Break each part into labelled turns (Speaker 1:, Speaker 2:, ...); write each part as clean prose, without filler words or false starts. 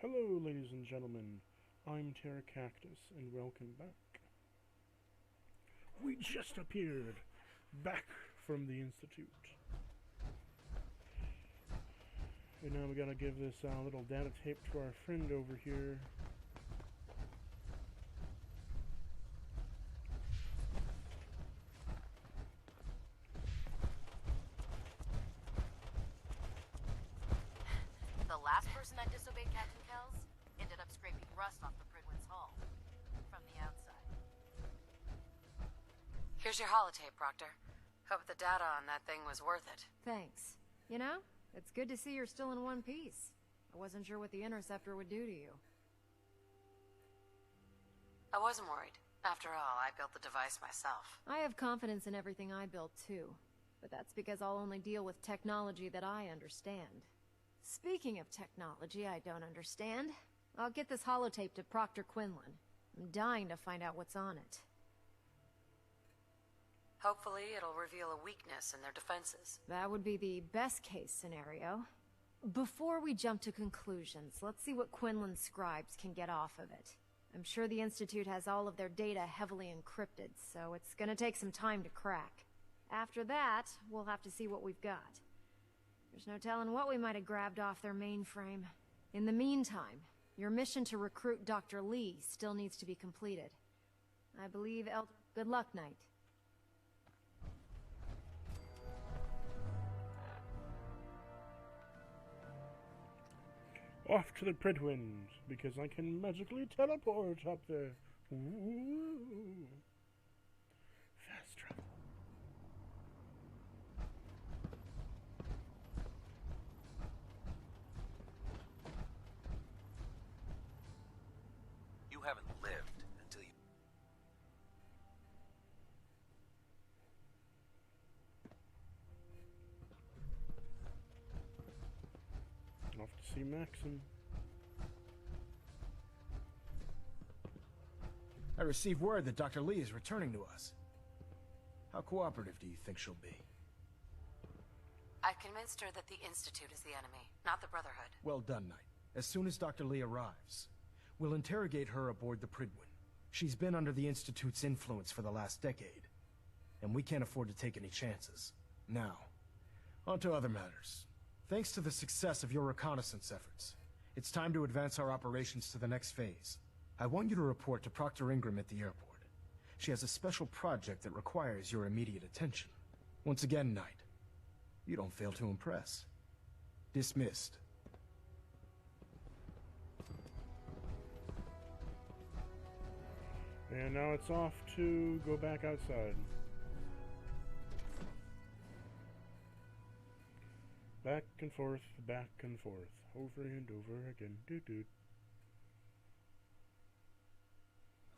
Speaker 1: Hello, ladies and gentlemen. I'm Terracactus, and welcome back. We just appeared back from the Institute. And now we gotta give this little data tape to our friend over here.
Speaker 2: The last person that disobeyed Captain Kells ended up scraping rust off the Pridwin's hull from the outside. Here's your holotape, Proctor. Hope the data on that thing was worth it.
Speaker 3: Thanks. You know, it's good to see you're still in one piece. I wasn't sure what the Interceptor would do to you.
Speaker 2: I wasn't worried. After all, I built the device myself.
Speaker 3: I have confidence in everything I built too. But that's because I'll only deal with technology that I understand. Speaking of technology I don't understand, I'll get this holotape to Proctor Quinlan. I'm dying to find out what's on it.
Speaker 2: Hopefully it'll reveal a weakness in their defenses.
Speaker 3: That would be the best case scenario. Before we jump to conclusions, let's see what Quinlan's scribes can get off of it. I'm sure the Institute has all of their data heavily encrypted, so it's gonna take some time to crack. After that, we'll have to see what we've got. There's no telling what we might have grabbed off their mainframe. In the meantime, your mission to recruit Dr. Lee still needs to be completed. I believe Good luck, Knight.
Speaker 1: Off to the Pridwins, because I can magically teleport up there. Ooh. Fast travel.
Speaker 4: You haven't lived until you...
Speaker 1: Off to see Maxon.
Speaker 5: I received word that Dr. Lee is returning to us. How cooperative do you think she'll be?
Speaker 2: I've convinced her that the Institute is the enemy, not the Brotherhood.
Speaker 5: Well done, Knight. As soon as Dr. Lee arrives, we'll interrogate her aboard the Pridwin. She's been under the Institute's influence for the last decade, and we can't afford to take any chances. Now, on to other matters. Thanks to the success of your reconnaissance efforts, it's time to advance our operations to the next phase. I want you to report to Proctor Ingram at the airport. She has a special project that requires your immediate attention. Once again, Knight, you don't fail to impress. Dismissed.
Speaker 1: And now it's off to go back outside. Back and forth, over and over again. Doo-doo.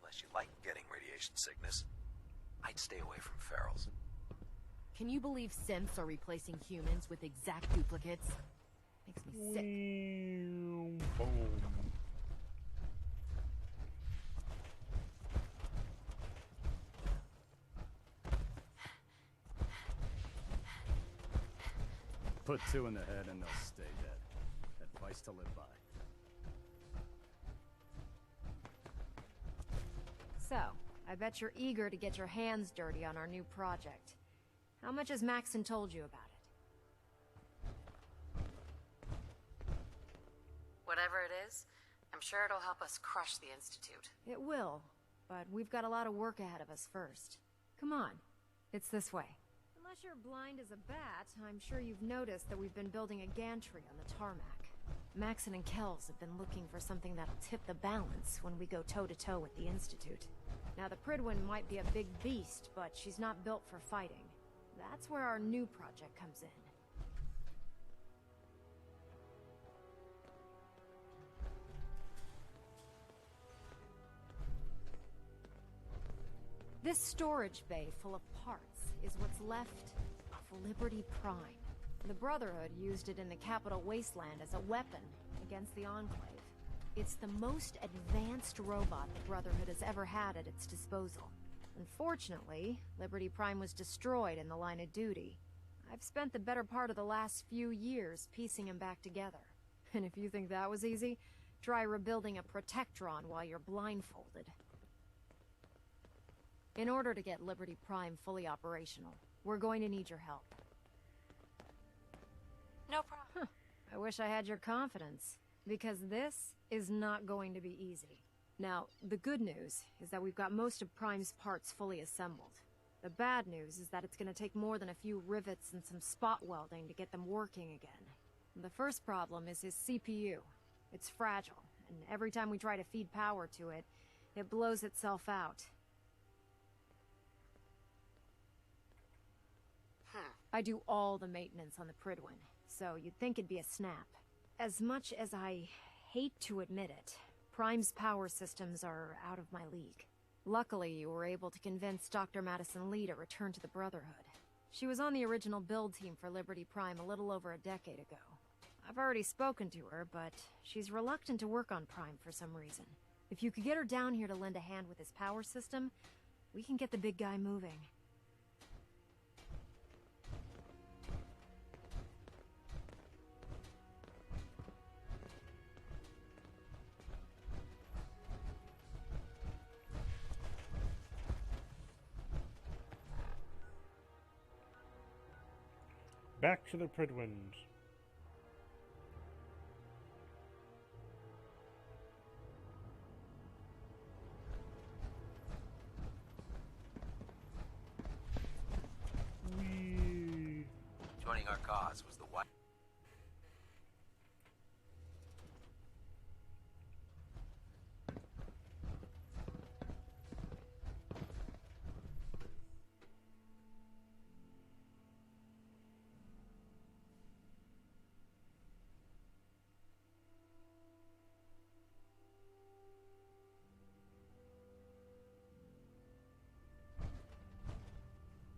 Speaker 4: Unless you like getting radiation sickness, I'd stay away from ferals.
Speaker 2: Can you believe synths are replacing humans with exact duplicates? Makes me sick.
Speaker 1: Boom.
Speaker 6: Put two in the head and they'll stay dead. Advice to live by.
Speaker 3: So, I bet you're eager to get your hands dirty on our new project. How much has Maxon told you about it?
Speaker 2: Whatever it is, I'm sure it'll help us crush the Institute.
Speaker 3: It will, but we've got a lot of work ahead of us first. Come on, it's this way. Unless you're blind as a bat, I'm sure you've noticed that we've been building a gantry on the tarmac. Maxon and Kells have been looking for something that'll tip the balance when we go toe-to-toe with the Institute. Now, the Pridwin might be a big beast, but she's not built for fighting. That's where our new project comes in. This storage bay full of parts is what's left of Liberty Prime. The Brotherhood used it in the Capital Wasteland as a weapon against the Enclave. It's the most advanced robot the Brotherhood has ever had at its disposal. Unfortunately, Liberty Prime was destroyed in the line of duty. I've spent the better part of the last few years piecing him back together. And if you think that was easy, Try rebuilding a Protectron while you're blindfolded. In order to get Liberty Prime fully operational, we're going to need your help.
Speaker 2: No problem.
Speaker 3: I wish I had your confidence, because this is not going to be easy. Now, the good news is that we've got most of Prime's parts fully assembled. The bad news is that it's going to take more than a few rivets and some spot welding to get them working again. The first problem is his CPU. It's fragile, and every time we try to feed power to it, it blows itself out. I do all the maintenance on the Prydwen, so you'd think it'd be a snap. As much as I hate to admit it, Prime's power systems are out of my league. Luckily, you were able to convince Dr. Madison Lee to return to the Brotherhood. She was on the original build team for Liberty Prime a little over a decade ago. I've already spoken to her, but she's reluctant to work on Prime for some reason. If you could get her down here to lend a hand with his power system, we can get the big guy moving.
Speaker 1: Back to the Prydwens.
Speaker 4: Joining our cause was the white.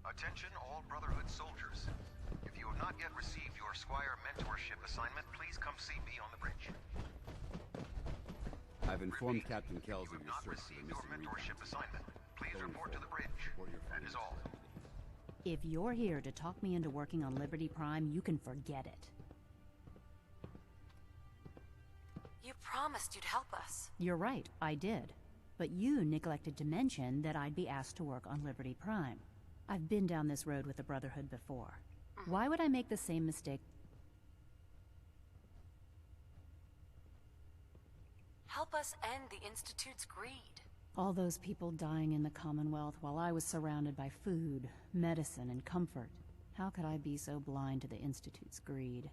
Speaker 7: Attention all Brotherhood soldiers. If you have not yet received your Squire mentorship assignment, please come see me on the bridge.
Speaker 6: I've informed
Speaker 7: Repeat,
Speaker 6: Captain Kells
Speaker 7: if
Speaker 6: of
Speaker 7: you
Speaker 6: your
Speaker 7: have not
Speaker 6: search for the
Speaker 7: received your
Speaker 6: missing
Speaker 7: mentorship
Speaker 6: recon.
Speaker 7: assignment, please
Speaker 6: Going
Speaker 7: report to the
Speaker 6: forward,
Speaker 7: bridge.
Speaker 6: report your
Speaker 7: That is
Speaker 6: findings
Speaker 7: all.
Speaker 6: immediately.
Speaker 8: If you're here to talk me into working on Liberty Prime, you can forget it.
Speaker 2: You promised you'd help us.
Speaker 8: You're right, I did. But you neglected to mention that I'd be asked to work on Liberty Prime. I've been down this road with the Brotherhood before. Why would I make the same mistake?
Speaker 2: Help us end the Institute's greed.
Speaker 8: All those people dying in the Commonwealth while I was surrounded by food, medicine, and comfort. How could I be so blind to the Institute's greed?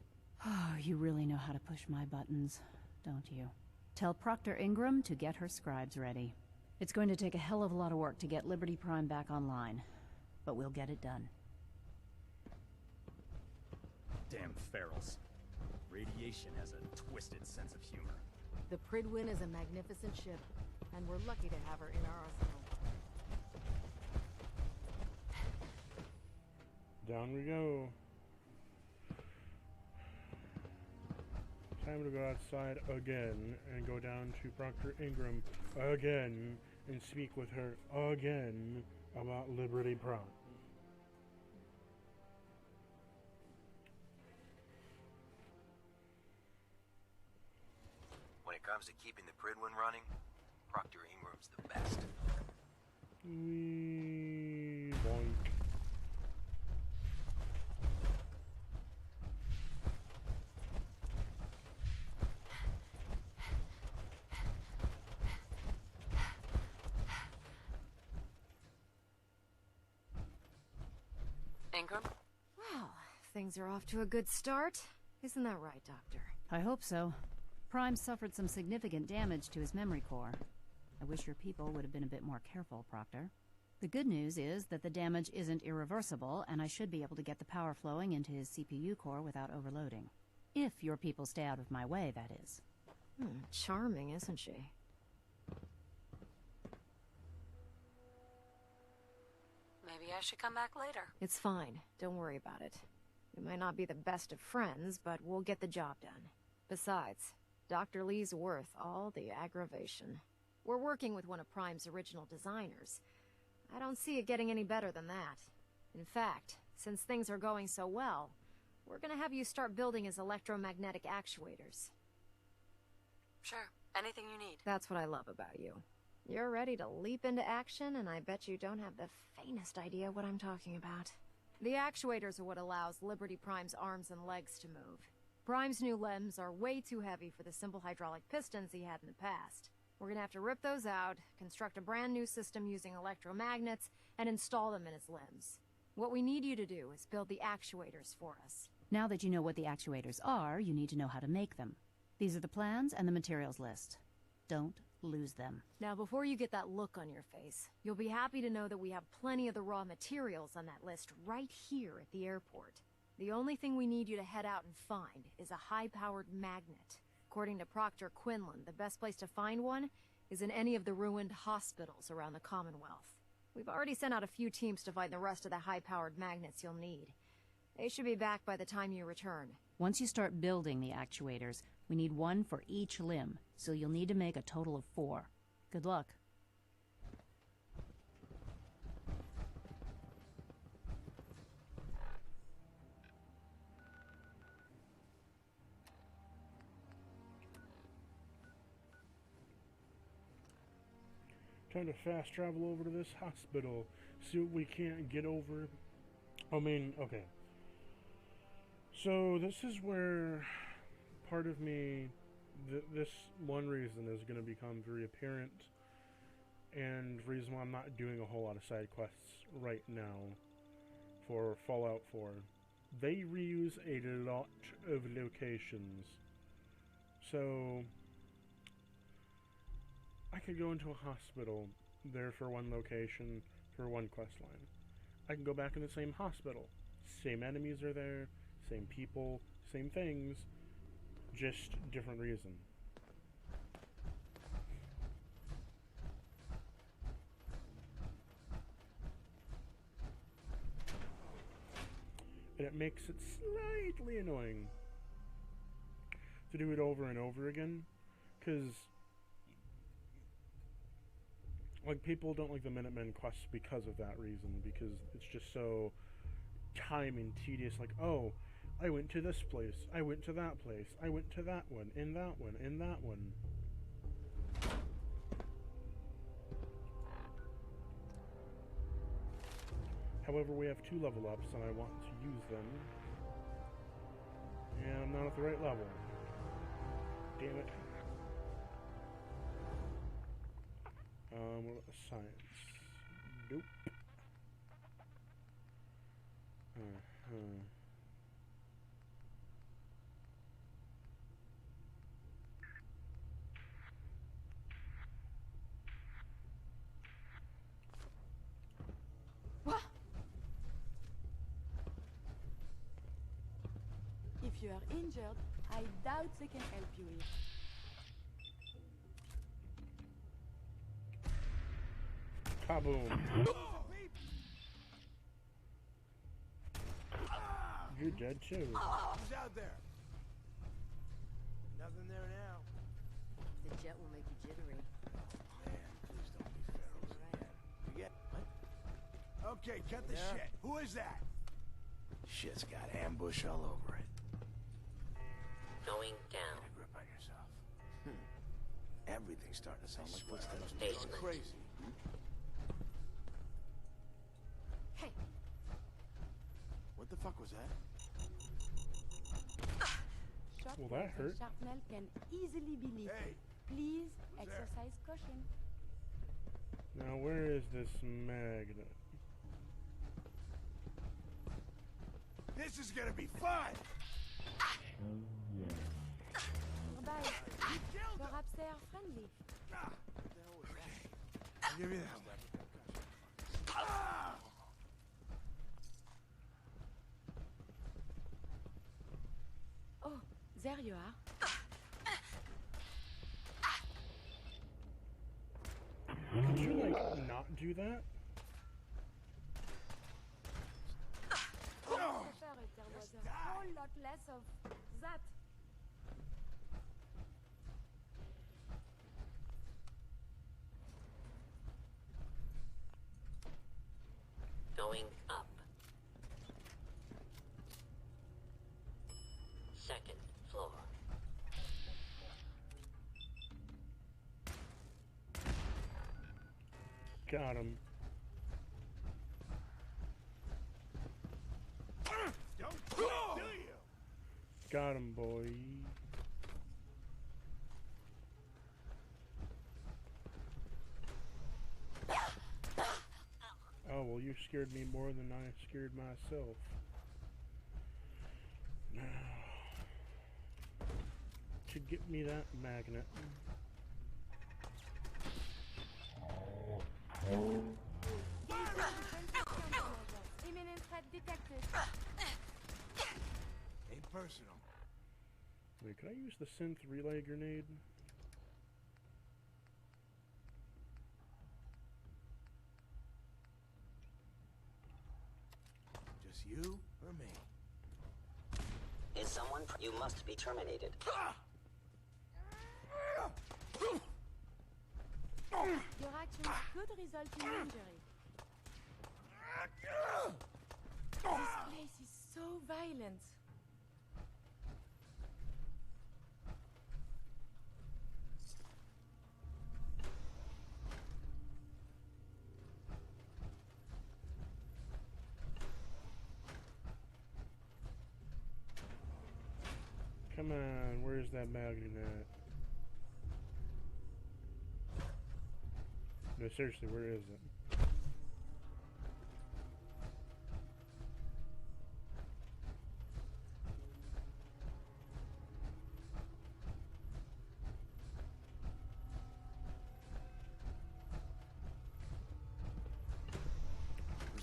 Speaker 8: Oh, you really know how to push my buttons, don't you? Tell Proctor Ingram to get her scribes ready. It's going to take a hell of a lot of work to get Liberty Prime back online, but we'll get it done.
Speaker 6: Damn ferals. Radiation has a twisted sense of humor.
Speaker 9: The Prydwen is a magnificent ship, and we're lucky to have her in our arsenal.
Speaker 1: Down we go. Time to go outside again and go down to Proctor Ingram again and speak with her again about Liberty Prime.
Speaker 4: When it comes to keeping the Prydwen running, Proctor Ingram's the best.
Speaker 1: Boink.
Speaker 2: Ingram?
Speaker 3: Well, things are off to a good start. Isn't that right, Doctor?
Speaker 8: I hope so. Prime suffered some significant damage to his memory core. I wish your people would have been a bit more careful, Proctor. The good news is that the damage isn't irreversible, and I should be able to get the power flowing into his CPU core without overloading. If your people stay out of my way, that is.
Speaker 3: Charming, isn't she?
Speaker 2: Maybe I should come back later.
Speaker 3: It's fine. Don't worry about it. We might not be the best of friends, but we'll get the job done. Besides, Dr. Lee's worth all the aggravation. We're working with one of Prime's original designers. I don't see it getting any better than that. In fact, since things are going so well, we're gonna have you start building his electromagnetic actuators.
Speaker 2: Sure. Anything you need.
Speaker 3: That's what I love about you. You're ready to leap into action, and I bet you don't have the faintest idea what I'm talking about. The actuators are what allows Liberty Prime's arms and legs to move. Prime's new limbs are way too heavy for the simple hydraulic pistons he had in the past. We're gonna have to rip those out, construct a brand new system using electromagnets, and install them in his limbs. What we need you to do is build the actuators for us.
Speaker 8: Now that you know what the actuators are, you need to know how to make them. These are the plans and the materials list. Don't lose them.
Speaker 3: Now, before you get that look on your face, you'll be happy to know that we have plenty of the raw materials on that list right here at the airport. The only thing we need you to head out and find is a high-powered magnet. According to Proctor Quinlan, the best place to find one is in any of the ruined hospitals around the Commonwealth. We've already sent out a few teams to find the rest of the high-powered magnets you'll need. They should be back by the time you return.
Speaker 8: Once you start building the actuators, we need one for each limb, so you'll need to make a total of 4. Good luck.
Speaker 1: Time to fast travel over to this hospital. See what we can't get over. I mean, okay. So this is where part of me, this one reason is going to become very apparent, and reason why I'm not doing a whole lot of side quests right now for Fallout 4. They reuse a lot of locations. So I could go into a hospital there for one location for one quest line. I can go back in the same hospital. Same enemies are there, same people, same things, just different reason. And it makes it slightly annoying to do it over and over again, because like, people don't like the Minutemen quests because of that reason, because it's just so time and tedious. Like, oh, I went to this place, I went to that place, I went to that one, in that one, in that one. However, we have 2 level ups and I want to use them, and I'm not at the right level. Damn it. What about the science? Nope.
Speaker 9: What? If you are injured, I doubt they can help you here.
Speaker 1: Kaboom. You're dead too.
Speaker 10: Who's out there? Nothing there now.
Speaker 2: The jet will make you jittery.
Speaker 10: Man, please don't be feral.
Speaker 2: Right.
Speaker 10: You get what? Okay, cut the shit. Who is that? Shit's got ambush all over it.
Speaker 11: Going down.
Speaker 10: Get a grip on yourself. Everything's starting to sound like footsteps.
Speaker 11: Basement.
Speaker 10: Crazy.
Speaker 3: Hey.
Speaker 10: What the fuck was that?
Speaker 9: Shot
Speaker 1: Well, that hurt.
Speaker 9: shrapnel can easily be lethal.
Speaker 10: Hey.
Speaker 9: Please
Speaker 10: Who's there?
Speaker 9: exercise caution.
Speaker 1: Now, where is this magnet?
Speaker 10: This is gonna be fun!
Speaker 9: Bye.
Speaker 10: You killed him!
Speaker 9: Perhaps they are friendly.
Speaker 10: Ah, what the hell was that? I'll give you that one. Ah!
Speaker 9: Oh, there you are.
Speaker 1: Could you, like, not do that?
Speaker 9: I prefer if there was a whole lot less of that.
Speaker 11: Going up. Second floor.
Speaker 1: Got him.
Speaker 10: Don't quit, do you?
Speaker 1: Got him, boy. Oh, well, you scared me more than I scared myself. Now, to get me that magnet.
Speaker 9: Imminent threat detected.
Speaker 10: Ain't personal.
Speaker 1: Wait, could I use the synth relay grenade?
Speaker 10: Just you or me?
Speaker 11: Is someone... You must be terminated.
Speaker 9: Your actions could result in injury. This place is so violent.
Speaker 1: Come on, where's that magnet at? No, seriously, where is it?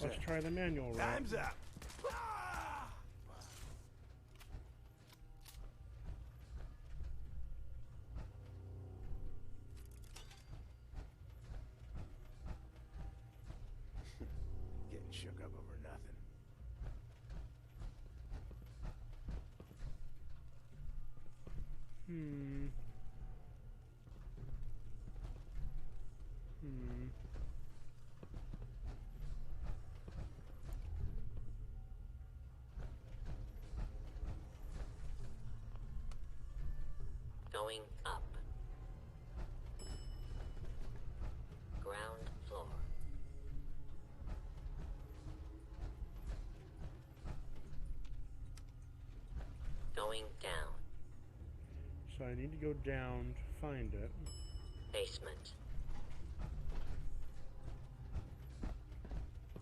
Speaker 1: Let's try the manual route.
Speaker 10: Time's up. Getting shook up over nothing.
Speaker 11: Going up. Ground floor. Going down.
Speaker 1: So I need to go down to find it.
Speaker 11: Basement.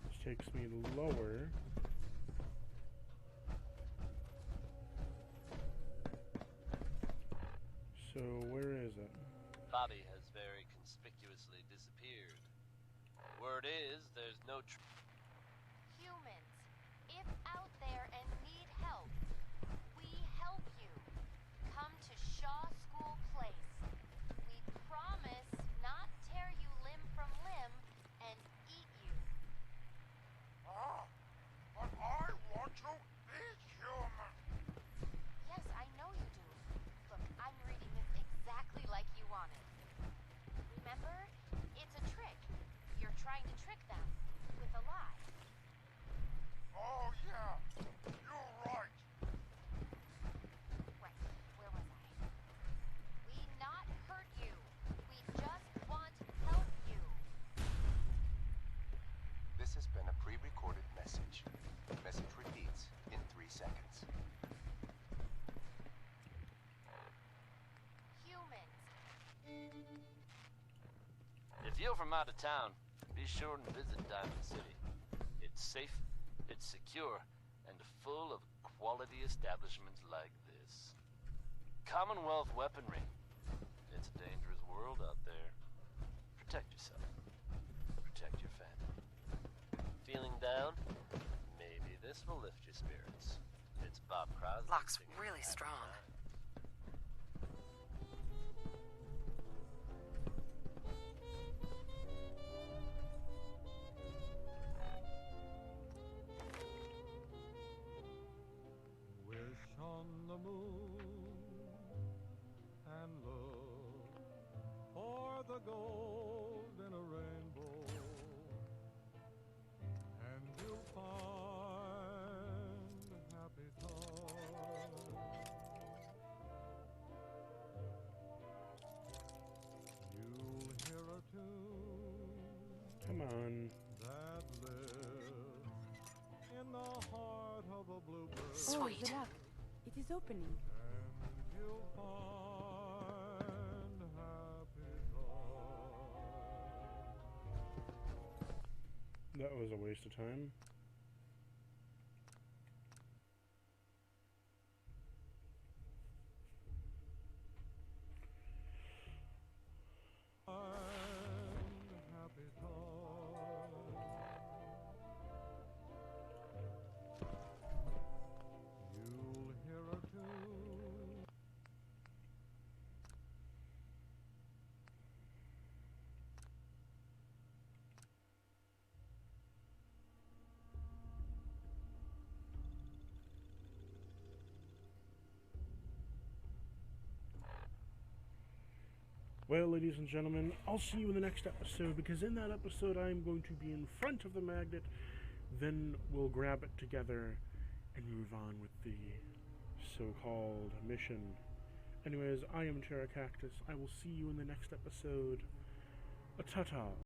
Speaker 1: Which takes me lower. So where is it?
Speaker 12: Bobby has very conspicuously disappeared. Word is, there's no
Speaker 2: Humans, if out there and need help, we help you. Come to Shaw School Place. We promise not tear you limb from limb and eat you.
Speaker 10: But I want to eat human.
Speaker 2: Yes, I know you do. Look, I'm reading this exactly like you wanted. Remember? It's a trick. You're trying to trick them with a lie.
Speaker 10: Oh, yeah. You're right.
Speaker 2: Right, where was I? We not hurt you. We just want help you.
Speaker 7: This has been a pre-recorded message. Message repeats in 3 seconds.
Speaker 2: Humans.
Speaker 12: If you're from out of town, be sure and visit Diamond City. It's safe, it's secure, and full of quality establishments like this. Commonwealth weaponry. It's a dangerous world out there. Protect yourself. Protect your family. Feeling down? Maybe this will lift your spirits. It's Bob Crosby.
Speaker 13: Lock's
Speaker 12: singing
Speaker 13: really
Speaker 12: Happy
Speaker 13: strong.
Speaker 12: Time.
Speaker 14: Wish on the moon and look for the gold in a rainbow, and you'll find happy times. You'll hear a tune.
Speaker 1: Come on. on.
Speaker 14: that lives in the heart of a bluebird.
Speaker 9: Oh, the lock. It is opening.
Speaker 14: And you'll find happy thoughts.
Speaker 1: That was a waste of time.
Speaker 14: You'll hear her too.
Speaker 1: Well, ladies and gentlemen, I'll see you in the next episode, because in that episode I'm going to be in front of the magnet. Then we'll grab it together and move on with the so-called mission. Anyways, I am Terra Cactus. I will see you in the next episode. A ta-ta.